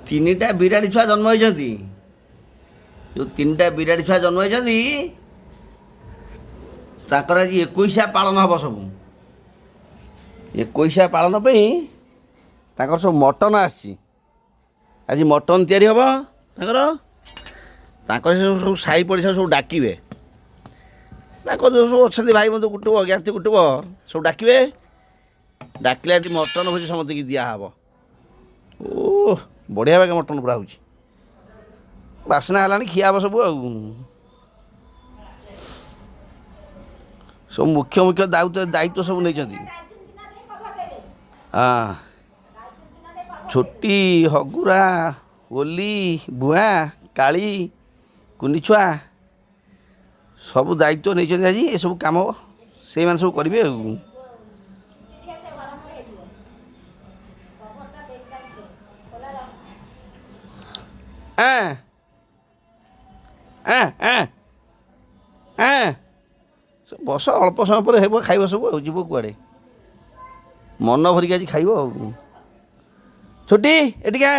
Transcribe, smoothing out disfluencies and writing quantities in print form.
ତିନିଟା ବିରାଡ଼ି ଛୁଆ ଜନ୍ମ ହୋଇଛନ୍ତି। ଯେଉଁ ତିନିଟା ବିରାଡ଼ି ଛୁଆ ଜନ୍ମ ହୋଇଛନ୍ତି ତାଙ୍କର ଆଜି 21 ପାଳନ ହେବ। ସବୁ 21 ପାଳନ ପାଇଁ ତାଙ୍କର ସବୁ ମଟନ ଆସିଛି। ଆଜି ମଟନ ତିଆରି ହେବ ତାଙ୍କର। ତାଙ୍କର ସବୁ ସାହି ପଡ଼ିଶା ସବୁ ଡାକିବେ। ତାଙ୍କର ଯେଉଁ ସବୁ ଅଛନ୍ତି ଭାଇ ବନ୍ଧୁ କୁଟୁବ ଜ୍ଞାତି କୁଟୁବ ସବୁ ଡାକିବେ। ଡାକିଲେ ଆଜି ମଟନ ଭୋଜି ସମସ୍ତଙ୍କୁ ଦିଆହେବ। ଓ ବଢ଼ିଆ ବାଗେ ମଟନ ପୁରା ହେଉଛି। ବାସ୍ନା ହେଲାଣି, ଖିଆ ହେବ ସବୁ। ଆଉ ସବୁ ମୁଖ୍ୟ ମୁଖ୍ୟ ଦାୟିତ୍ୱ ସବୁ ନେଇଛନ୍ତି। ହଁ, ଛୋଟି, ହଗୁରା, ଓଲି, ବୁଆ, କାଳି, କୁନିଛୁଆ ସବୁ ଦାୟିତ୍ୱ ନେଇଛନ୍ତି। ଆଜି ଏସବୁ କାମ ସେଇମାନେ ସବୁ କରିବେ। ଆଉ ବସ, ଅଳ୍ପ ସମୟ ପରେ ହେବ, ଖାଇବ ସବୁ। ଆଉ ଯିବ କୁଆଡ଼େ? ମନ ଭରିକି ଆଜି ଖାଇବ। ଆଉ ଛୋଟି ଏଠିକା